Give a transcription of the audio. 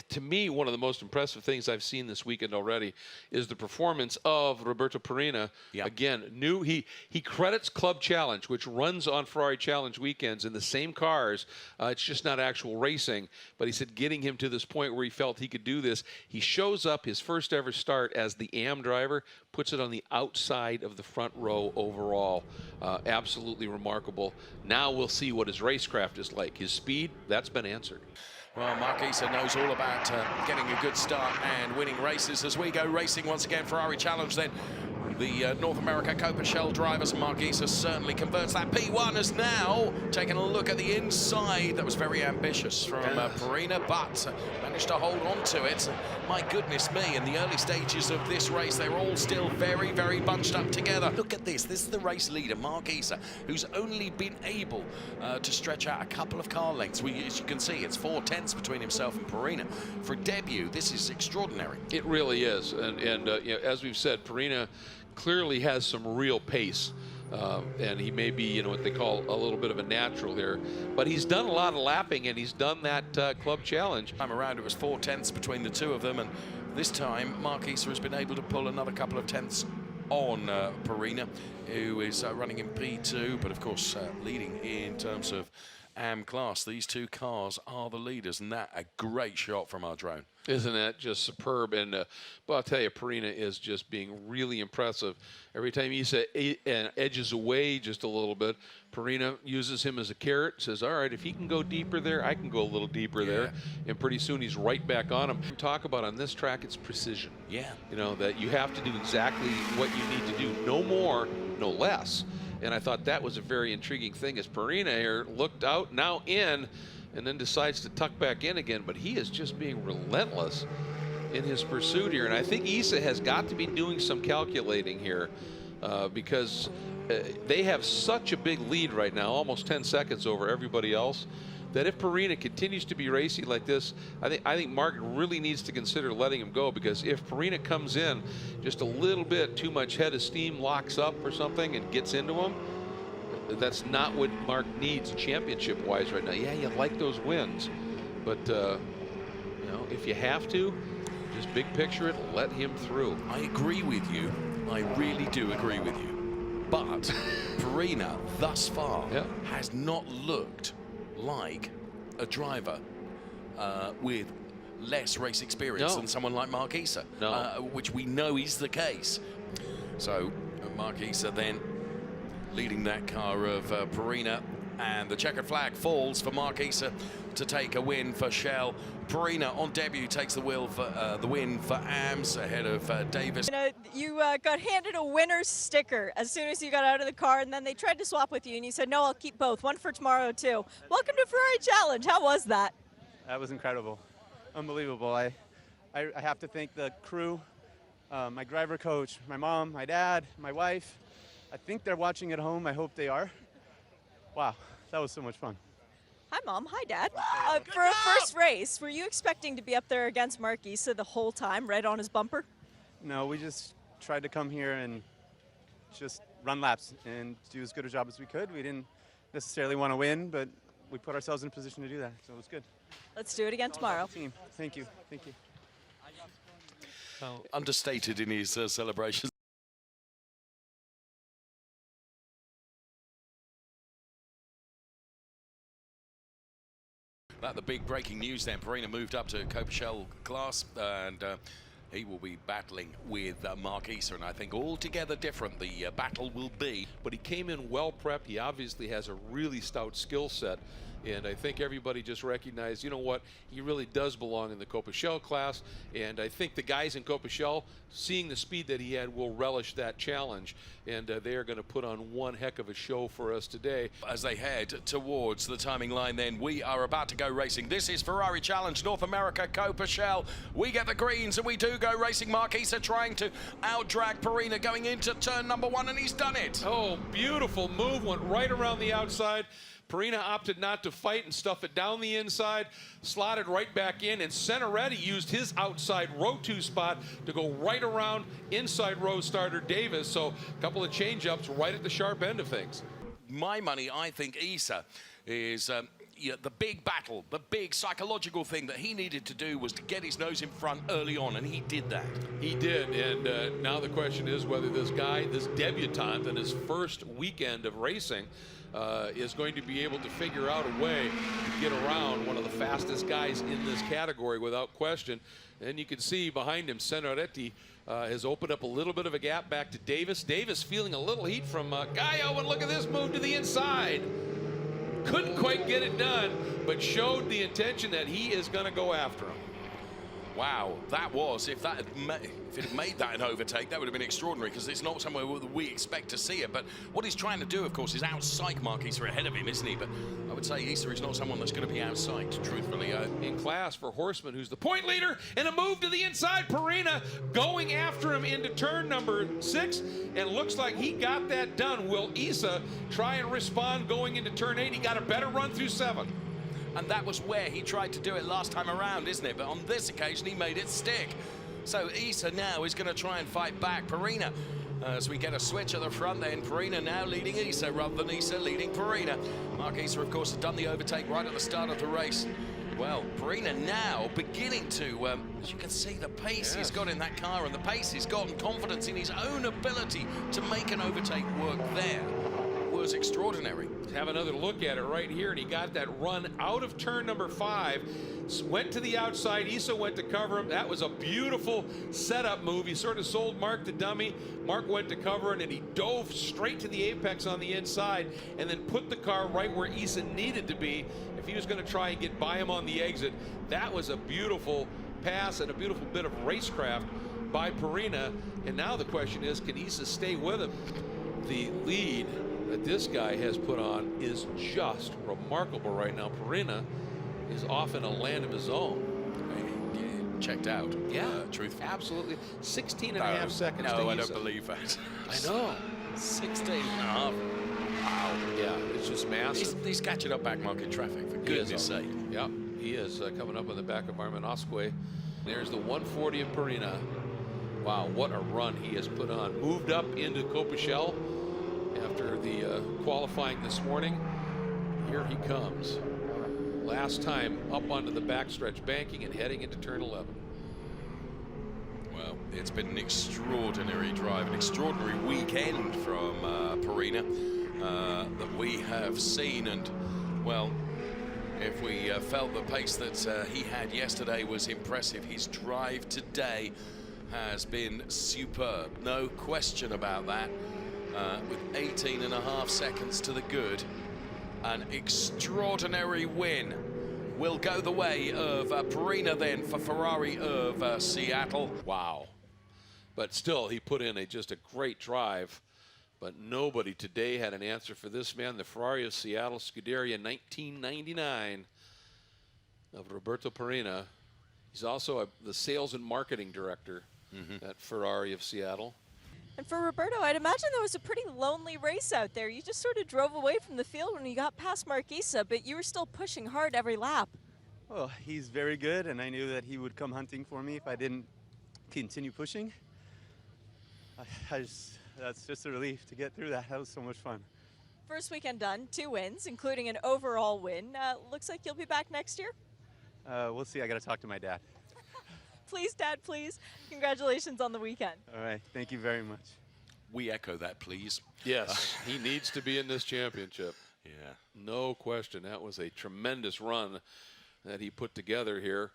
to me, one of the most impressive things I've seen this weekend already is the performance of Roberto Perrina. Yep. Again, he credits Club Challenge, which runs on Ferrari Challenge weekends in the same cars. It's just not actual racing. But he said getting him to this point where he felt he could do this. He shows up his first ever start as the AM driver, puts it on the outside of the front row overall. Absolutely remarkable. Now we'll see what his racecraft is like. His speed, that's been answered. Well, Mark Issa knows all about getting a good start and winning races. As we go racing once again, Ferrari Challenge then. The North America Copa Shell drivers, Mark Issa certainly converts that. P1 has now taken a look at the inside. That was very ambitious from Perrina, but managed to hold on to it. My goodness me, in the early stages of this race, they're all still very, very bunched up together. Look at this. This is the race leader, Mark Issa, who's only been able to stretch out a couple of car lengths. As you can see, it's 4/10 between himself and Perrina. For a debut, this is extraordinary. It really is. And you know, as we've said, Perrina clearly has some real pace, and he may be, you know, what they call a little bit of a natural here, but he's done a lot of lapping, and he's done that Club Challenge. Time around it was 4/10 between the two of them, and this time Mark Issa has been able to pull another couple of tenths on Perrina, who is running in P2, but of course leading in terms of AM class. These two cars are the leaders, and that a great shot from our drone. Isn't that just superb? And but I'll tell you, Perrina is just being really impressive. Every time he edges away just a little bit, Perrina uses him as a carrot, says, all right, if he can go deeper there, I can go a little deeper there. And pretty soon he's right back on him. Talk about on this track, it's precision. Yeah. You know, that you have to do exactly what you need to do. No more, no less. And I thought that was a very intriguing thing as Perrina here looked out, now in, and then decides to tuck back in again. But he is just being relentless in his pursuit here. And I think Issa has got to be doing some calculating here because they have such a big lead right now, almost 10 seconds over everybody else, that if Perrina continues to be racy like this, I think Mark really needs to consider letting him go, because if Perrina comes in just a little bit too much head of steam, locks up or something and gets into him, that's not what Mark needs championship-wise right now. Yeah, you like those wins, but you know, if you have to, just big picture it, let him through. I agree with you. I really do agree with you. But Perrina, thus far, has not looked like a driver with less race experience than someone like Mark Issa, which we know is the case. So Mark Issa then leading that car of Perrina, and the checkered flag falls for Mark Issa to take a win for Shell. Perrina on debut takes the win for AMS ahead of Davis. You got handed a winner's sticker as soon as you got out of the car, and then they tried to swap with you, and you said, no, I'll keep both. One for tomorrow, too. Welcome to Ferrari Challenge. How was that? That was incredible. Unbelievable. I have to thank the crew, my driver coach, my mom, my dad, my wife. I think they're watching at home. I hope they are. Wow, that was so much fun. Hi, Mom. Hi, Dad. For a first race, were you expecting to be up there against Mark Issa the whole time, right on his bumper? No, we just tried to come here and just run laps and do as good a job as we could. We didn't necessarily want to win, but we put ourselves in a position to do that, so it was good. Let's do it again tomorrow. Team, thank you. Thank you. Understated in his celebrations. The big breaking news then, Perrina moved up to Copa Shell class, and he will be battling with Mark Issa, and I think altogether different the battle will be. But he came in well prepped. He obviously has a really stout skill set, and I think everybody just recognized, you know what, he really does belong in the Copa Shell class, and I think the guys in Copa Shell, seeing the speed that he had, will relish that challenge, and they are going to put on one heck of a show for us today. As they head towards the timing line then, we are about to go racing. This is Ferrari Challenge North America Copa Shell. We get the greens and we do go racing. Mark Issa trying to out-drag Perrina going into turn number 1, and he's done it. Oh, beautiful move, went right around the outside. Perrina opted not to fight and stuff it down the inside, slotted right back in, and Centeretti used his outside row 2 spot to go right around inside row starter Davis. So a couple of change-ups right at the sharp end of things. My money, I think Issa is the big battle, the big psychological thing that he needed to do was to get his nose in front early on, and he did that. He did, and now the question is whether this guy, this debutant in his first weekend of racing, is going to be able to figure out a way to get around one of the fastest guys in this category without question. And you can see behind him, Senoretti has opened up a little bit of a gap back to Davis. Davis feeling a little heat from Gallo, and look at this move to the inside. Couldn't quite get it done, but showed the intention that he is going to go after him. Wow, that was, if it had made that an overtake, that would have been extraordinary, because it's not somewhere we expect to see it. But what he's trying to do, of course, is outpsych Mark Issa ahead of him, isn't he? But I would say Issa is not someone that's going to be outpsyched, truthfully. In class for Horseman, who's the point leader, and a move to the inside. Perrina going after him into turn number 6, and looks like he got that done. Will Issa try and respond going into turn 8? He got a better run through 7. And that was where he tried to do it last time around, isn't it? But on this occasion, he made it stick. So Issa now is going to try and fight back. Perrina, as we get a switch at the front then, Perrina now leading Issa rather than Issa leading Perrina. Mark Issa, of course, has done the overtake right at the start of the race. Well, Perrina now beginning to, as you can see, the pace he's got in that car, and the pace he's got, and confidence in his own ability to make an overtake work there was extraordinary. Have another look at it right here, and he got that run out of turn number 5, went to the outside. Issa went to cover him. That was a beautiful setup move. He sort of sold Mark the dummy. Mark went to cover it, and he dove straight to the apex on the inside, and then put the car right where Issa needed to be if he was going to try and get by him on the exit. That was a beautiful pass and a beautiful bit of racecraft by Perrina. And now the question is, can Issa stay with him? The lead that this guy has put on is just remarkable right now. Perrina is off in a land of his own. Checked out. Yeah, truthfully. Absolutely. 16 and a half seconds. No, I Issa. don't believe that. I know. 16 and a half. Wow. Yeah, it's just massive. He's catching up back mark in traffic, for goodness sake. Yep, he is coming up on the back of Marmanosque. There's the 140 of Perrina. Wow, what a run he has put on. Moved up into Copichelle after the qualifying this morning. Here he comes. Last time up onto the backstretch, banking and heading into turn 11. Well, it's been an extraordinary drive, an extraordinary weekend from Perrina that we have seen. And, well, if we felt the pace that he had yesterday was impressive, his drive today has been superb. No question about that. With 18 and a half seconds to the good, an extraordinary win will go the way of Perrina then for Ferrari of Seattle. Wow. But still, he put in just a great drive. But nobody today had an answer for this man, the Ferrari of Seattle, Scuderia 1999 of Roberto Perrina. He's also the sales and marketing director at Ferrari of Seattle. And for Roberto, I'd imagine that was a pretty lonely race out there. You just sort of drove away from the field when you got past Mark Issa, but you were still pushing hard every lap. Well, he's very good, and I knew that he would come hunting for me if I didn't continue pushing. That's just a relief to get through that. That was so much fun. First weekend done, 2 wins, including an overall win. Looks like you'll be back next year. We'll see. I got to talk to my dad. Please, Dad, please. Congratulations on the weekend. All right. Thank you very much. We echo that, please. Yes, he needs to be in this championship. Yeah. No question. That was a tremendous run that he put together here.